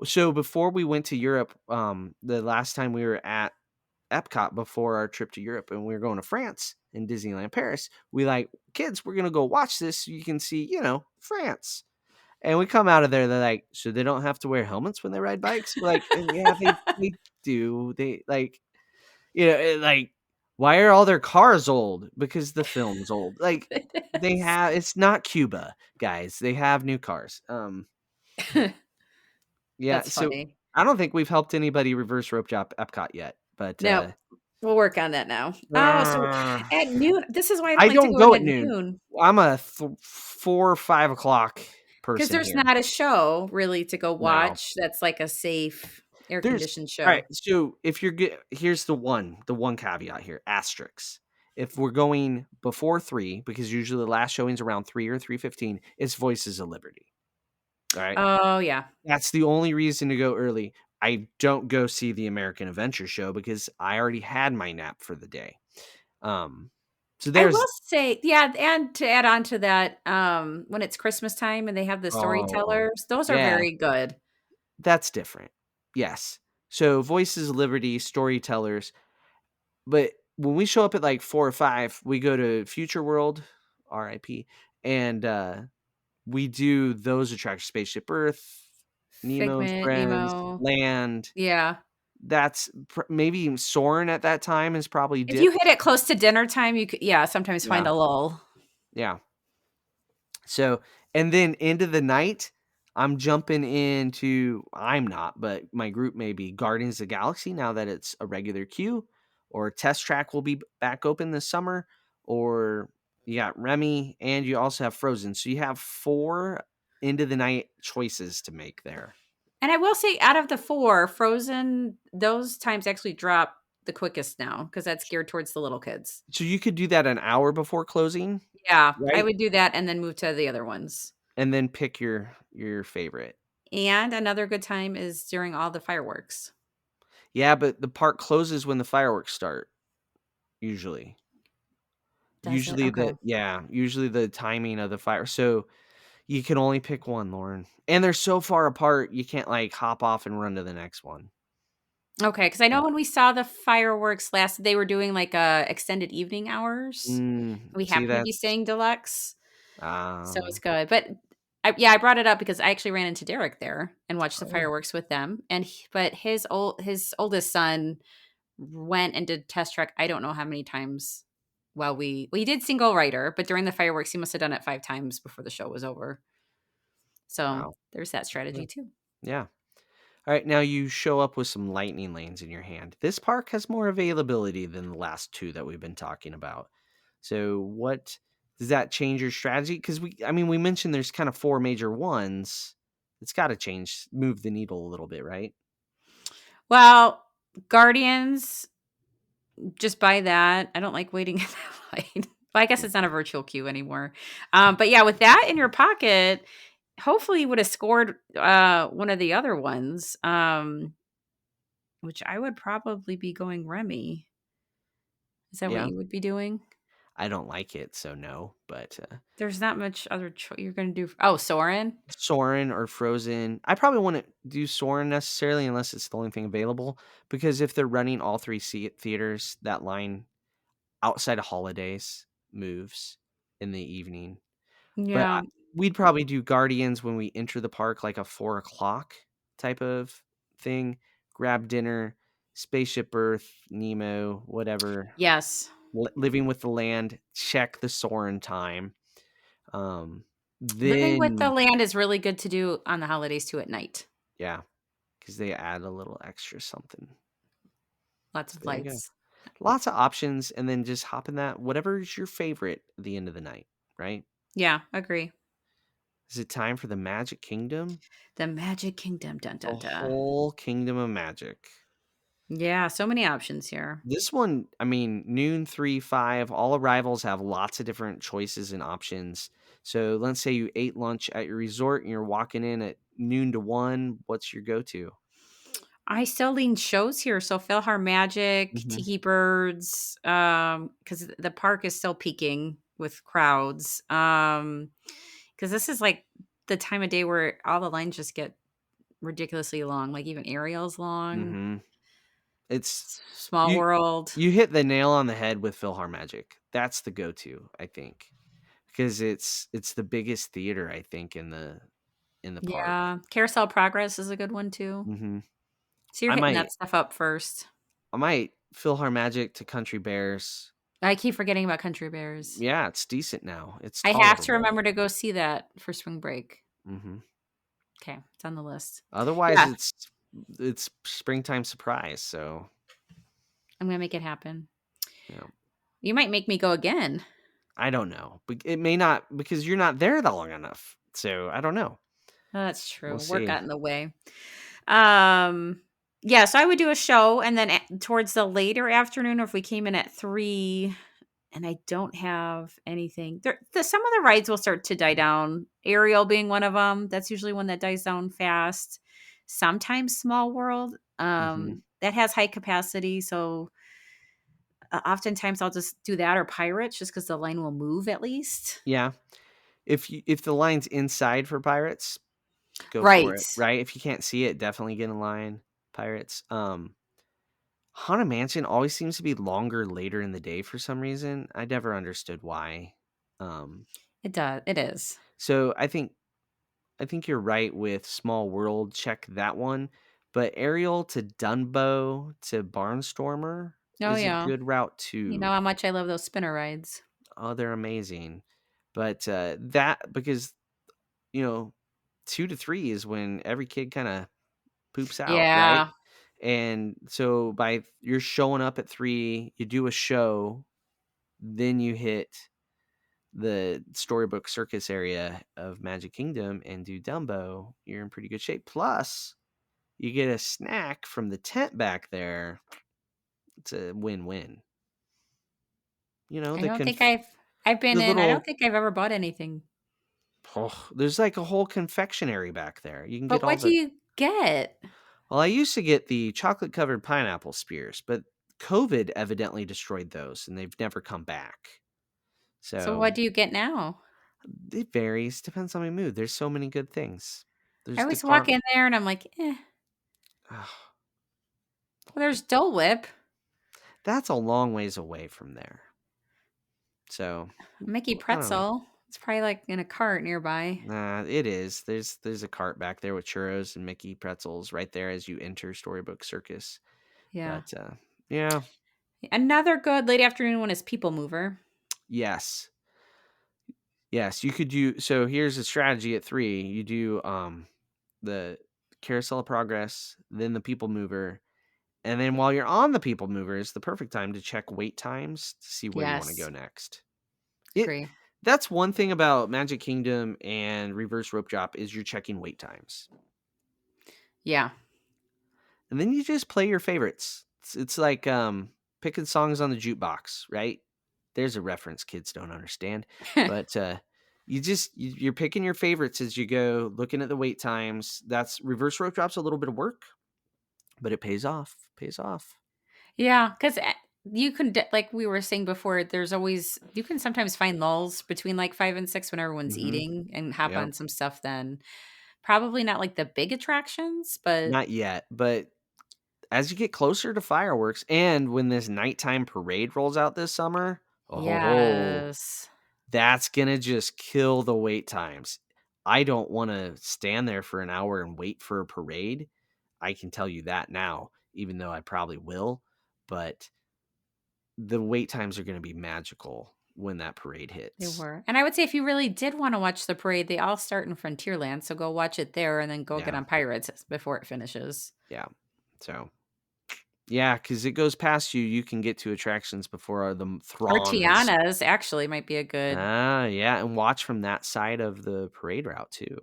so before we went to Europe, the last time we were at Epcot before our trip to Europe and we were going to France in Disneyland Paris, we like, kids, we're gonna go watch this so you can see, France. And we come out of there, they're like, so they don't have to wear helmets when they ride bikes? We're like, yeah, they do. They like, like, why are all their cars old? Because the film's old. Like, It they is. have it's not Cuba, guys. They have new cars. Yeah, That's so funny. I don't think we've helped anybody reverse rope drop Epcot yet, but No, we'll work on that now. Oh, so uh, at noon this is why I don't I like to don't go in go at at noon. noon I'm a 4 or 5 o'clock because person there's here. not a show really to go No. watch that's like a safe air There's conditioned all right, show. so if you're here's the one caveat here, asterisk. If we're going before 3, because usually the last showing's around 3 or 3:15, it's Voices of Liberty. All right? Oh, yeah. That's the only reason to go early. I don't go see the American Adventure Show because I already had my nap for the day. Um, so I will there's say yeah, and to add on to that, when it's Christmas time and they have the oh, storytellers, those are yeah, very good. that's different. Yes. So Voices of Liberty, storytellers. But when we show up at like 4 or 5, we go to Future World, RIP, and we do those attractions: Spaceship Earth, Nemo's Figment, Friends, Nemo. Land. Yeah. That's maybe even Soarin' at that time is probably If you dipped. hit it close to dinner time, you could yeah, sometimes find Yeah, a lull. yeah. So, and then into the night, I'm jumping into, I'm not, but my group may be Guardians of the Galaxy now that it's a regular queue, or Test Track will be back open this summer, or you got Remy, and you also have Frozen. So you have 4 into the night choices to make there. And I will say out of the 4, Frozen, those times actually drop the quickest now because that's geared towards the little kids. So you could do that an hour before closing, Yeah, I right? would do that and then move to the other ones. And then pick your favorite. And another good time is during all the fireworks. Yeah, but the park closes when the fireworks start, usually. Does it? Okay. Usually the timing of the fire. So you can only pick one, Lauren. And they're so far apart, you can't like hop off and run to the next one. Okay, because I know So, when we saw the fireworks last, they were doing like extended evening hours. We see happened to be that's staying deluxe, so uh it's good. But I brought it up because I actually ran into Derek there and watched the oh, fireworks with them. But his oldest son went and did test track. I don't know how many times. While he did single rider, but during the fireworks, he must have done it 5 times before the show was over. So wow. there's that Yeah. strategy too. Yeah. All right, now you show up with some lightning lanes in your hand. This park has more availability than the last two that we've been talking about. So, what does that change your strategy? Because we mentioned there's kind of four major ones. It's got to change, move the needle a little bit, right? Well, Guardians, just buy that. I don't like waiting in that line. Well, I guess it's not a virtual queue anymore. But yeah, with that in your pocket, hopefully you would have scored one of the other ones, which I would probably be going Remy. Is that what Yeah, you would be doing? I don't like it, so no. But There's not much other you're going to do. Oh, Soren. Soren or Frozen, I probably wouldn't do Soren necessarily unless it's the only thing available. Because if they're running all three theaters, that line outside of holidays moves in the evening. But Yeah. we'd probably do Guardians when we enter the park, like a 4 o'clock type of thing. Grab dinner, Spaceship Earth, Nemo, whatever. Yes. Living with the Land. Check the Soren time. Um, Living with the then Land is really good to do on the holidays too at night. yeah, because they add a little extra something. Lots So of there you go. lights. Lots of options, and then just hop in that whatever's your favorite at the end of the night, right? Yeah, agree. Is it time for the Magic Kingdom? The Magic Kingdom. Dun The dun dun. whole Kingdom of Magic. Yeah, so many options here. This one, noon, 3, 5, all arrivals have lots of different choices and options. So let's say you ate lunch at your resort and you're walking in at noon to 1. What's your go to? I still lean shows here. So Philhar Magic, Hmm. Tiki Birds, because the park is still peaking with crowds. Because this is like the time of day where all the lines just get ridiculously long, like even Ariel's long. Hmm. It's Small you. World. You hit the nail on the head with Philhar Magic. That's the go to, I think, because it's the biggest theater I think in the park. Yeah. Carousel Progress is a good one too. Hmm. So you're I hitting might that stuff up first. I might Philhar Magic to Country Bears. I keep forgetting about Country Bears. Yeah, it's decent now. It's I have to tolerable. remember to go see that for spring break. Mhm. Okay, it's on the list. Otherwise, Yeah, it's springtime surprise, so, I'm gonna make it happen. you know, You might make me go again. I don't know. But it may not because you're not there that long enough. So, I don't know. Oh, that's We'll true. Work see. got in the way. Um, yeah, so I would do a show, and then towards the later afternoon, or if we came in at 3, and I don't have anything. Some of the rides will start to die down. Ariel being one of them. That's usually one that dies down fast. Sometimes Small World. Mhm. That has high capacity, so oftentimes I'll just do that or Pirates, just because the line will move at least. Yeah. If the line's inside for Pirates, go for Right. it, right? If you can't see it, definitely get in line, Pirates. Haunted Mansion always seems to be longer later in the day for some reason. I never understood why. Um, It does. It is. so I think you're right with Small World. Check that one. But Ariel to Dumbo to Barnstormer Oh is a yeah. good route You know too. how much I love those spinner rides. Oh, they're amazing. But that because 2 to 3 is when every kid kind of poops out, right? Yeah. And so by you're showing up at 3, you do a show, then you hit the Storybook Circus area of Magic Kingdom and do Dumbo, you're in pretty good shape. Plus, You get a snack from the tent back there. It's a win-win. You know, I the don't think conf- I've been the in. I don't little think I've ever bought anything. oh, there's like a whole confectionery back there. You can get But all what do the you get? Well, I used to get the chocolate covered pineapple spears, but COVID evidently destroyed those and they've never come back. So So what do you get now? it varies, depends on my mood. There's so many good things. I There's the always walk car. in there and I'm like, "Eh." Ah, Well, there's Dole Whip, that's a long ways away from there. So Mickey I don't know. Pretzel. It's probably like in a cart nearby. Nah, it is. There's a cart back there with churros and Mickey pretzels right there as you enter Storybook Circus. Yeah. But yeah, Another good late afternoon one is People Mover. yes, yes. You could do. So here's a strategy at 3. You do the Carousel of Progress, then the People Mover, and then while you're on the People Mover is the perfect time to check wait times to see where you want to go Yes. next. It Agree. That's one thing about Magic Kingdom and Reverse Rope Drop is you're checking wait times. Yeah. And then you just play your favorites. It's like picking songs on the jukebox, right? There's a reference kids don't understand, but you're picking your favorites as you go, looking at the wait times. That's Reverse Rope Drop's a little bit of work, but it pays off. Pays off. Yeah, because you can like we were saying before, there's always you can sometimes find lulls between like 5 and 6 when everyone's Mm-hmm. eating and hop Yep. on some stuff then. Probably not like the big attractions, but Not yet, but as you get closer to fireworks and when this nighttime parade rolls out this summer, oh, yes. that's gonna just kill the wait times. I don't want to stand there for an hour and wait for a parade. I can tell you that now, even though I probably will. But the wait times are going to be magical when that parade They hits. were. And I would say if you really did wanna watch the parade, they all start in Frontierland, so go watch it there and then go get Yeah, on Pirates before it finishes. yeah. So yeah, because it goes past you. You can get to attractions before the Or throng has. Tiana's actually might be a good. Yeah, and watch from that side of the parade route too.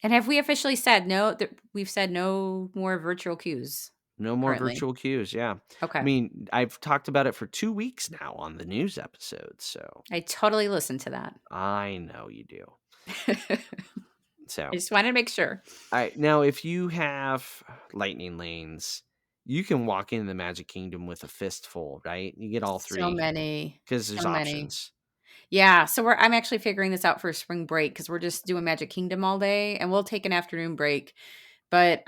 And have we officially said no that we've said no more virtual queues No more currently? virtual queues. Yeah. I Okay. mean, I've talked about it for 2 weeks now on the news episodes. So I totally listened to that. I know you do. I So, just wanted to make sure. all right. Now, if you have lightning lanes, you can walk into the Magic Kingdom with a fistful, right? You get all So 3 many, because there's so many. options. Yeah, so I'm actually figuring this out for spring break because 'cause we're just doing Magic Kingdom all day, and we'll take an afternoon break. But,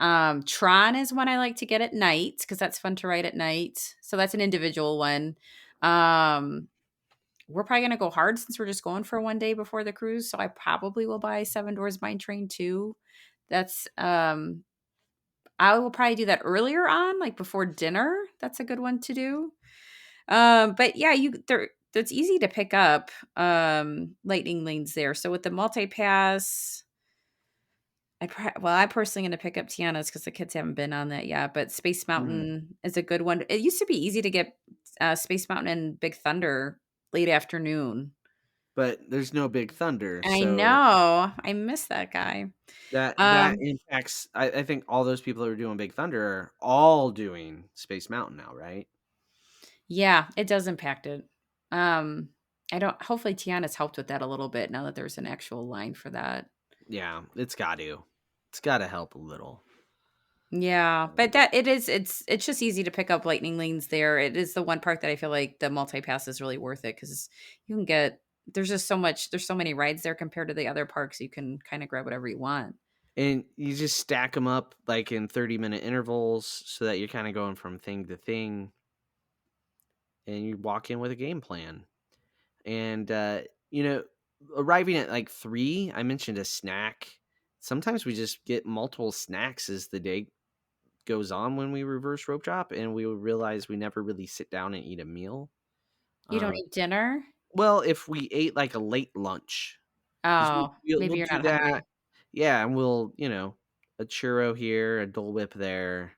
Tron is one I like to get at night because that's fun to ride at night. So that's an individual one. Um, we're probably gonna go hard since we're just going for one day before the cruise, so I probably will buy Seven Doors Mine Train too. That's, I will probably do that earlier on, like before dinner. That's a good one to do. But yeah, you there that's easy to pick up lightning lanes there. So with the multi-pass, I'm personally going to pick up Tiana's because the kids haven't been on that yet. But Space Mhm. Mountain is a good one. It used to be easy to get Space Mountain and Big Thunder late afternoon. But there's no Big Thunder. I So know. I miss that guy. that Um, impacts, I think all those people who are doing Big Thunder are all doing Space Mountain now, right? yeah, it does impact it. Um, I don't. Hopefully, Tiana's helped with that a little bit now that there's an actual line for that. Yeah, it's got to. It's got to help a little. Yeah, but that it's just easy to pick up lightning lanes there. It is the one park that I feel like the multi-pass is really worth it because you can get there's just so much there's so many rides there compared to the other parks. You can kind of grab whatever you want. And you just stack them up like in 30-minute intervals so that you're kind of going from thing to thing and you walk in with a game plan. And you know, arriving at like 3, I mentioned a snack. Sometimes we just get multiple snacks as the day goes on when we reverse rope drop and we will realize we never really sit down and eat a meal. You don't Um, eat dinner? well, if we ate like a late lunch, because Oh, maybe we'll you're do not that. hungry. Yeah, and we'll, a churro here, a Dole Whip there,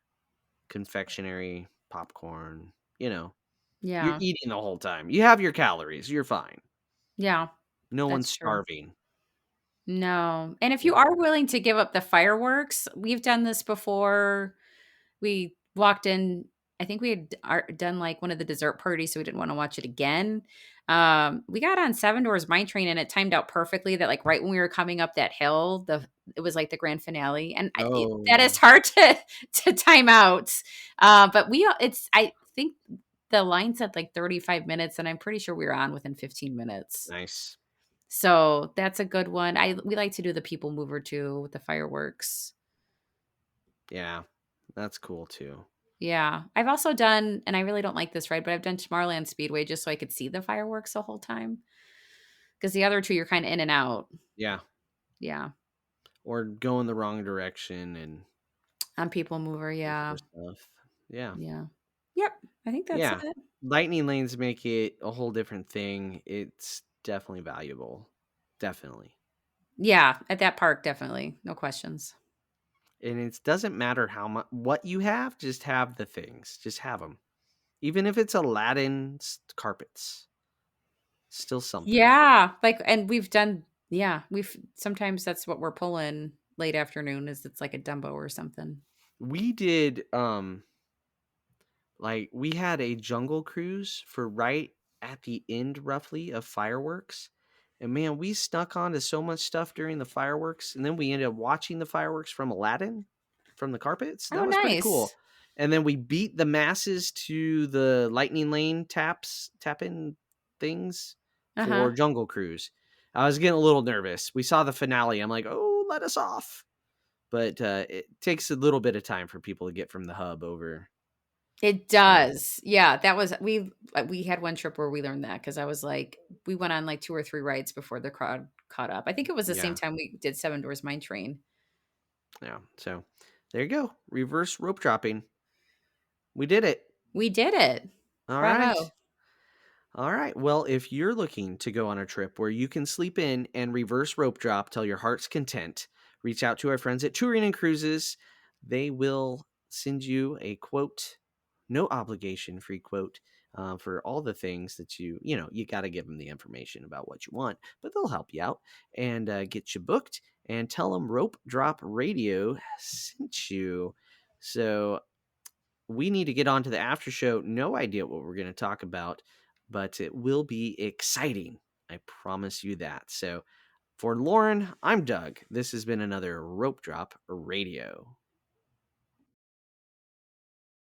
confectionery, popcorn, you're Yeah. eating the whole time. You have your calories, you're fine. Yeah, No one's that's true. starving. No. And if you Yeah. are willing to give up the fireworks, we've done this before. We walked in, I think we had done like one of the dessert parties, so we didn't want to watch it again. We got on Seven Doors Mine Train and it timed out perfectly that like right when we were coming up that hill, it was like the grand finale. And that is Oh, hard to time out. But I think the line said like 35 minutes and I'm pretty sure we were on within 15 minutes. nice. So that's a good one. We like to do the people mover too with the fireworks. Yeah, that's cool too. Yeah. I've also done, and I really don't like this ride, but I've done Tomorrowland Speedway just so I could see the fireworks the whole time. Because the other two, you're kind of in and out. Yeah. Yeah. Or go in the wrong direction and On People Mover. look Yeah. for stuff. Yeah. Yeah. Yep. I think that's Yeah. it. Lightning lanes make it a whole different thing. It's definitely valuable. Definitely. Yeah. At that park, definitely. No questions. And it doesn't matter how much what you have, just have the things. Just have them. Even if it's Aladdin carpets. Still something. Yeah. Like, and sometimes that's what we're pulling late afternoon is it's like a Dumbo or something. We did like we had a jungle cruise for right at the end roughly of fireworks. And man, we snuck onto so much stuff during the fireworks, and then we ended up watching the fireworks from Aladdin from the carpets. Oh, That was pretty cool. nice. And then we beat the masses to the lightning lane tap in things Uh huh. for Jungle Cruise. I was getting a little nervous. We saw the finale. I'm like, oh, let us off. But it takes a little bit of time for people to get from the hub over. It So does. Yeah, that was we had one trip where we learned that because I was like we went on like 2 or 3 rides before the crowd caught up. I think it was the same yeah, time we did Seven Doors Mine Train. yeah. So there you go. Reverse rope dropping. We did it. We did it. All right. Bravo. All right. Well, if you're looking to go on a trip where you can sleep in and reverse rope drop till your heart's content, reach out to our friends at Touring and Cruises. They will send you a quote, no obligation free quote for all the things that you got to give them the information about what you want, but they'll help you out and get you booked and tell them Rope Drop Radio sent you. So we need to get on to the after show. No idea what we're going to talk about, but it will be exciting. I promise you that. So for Lauren, I'm Doug. This has been another Rope Drop Radio.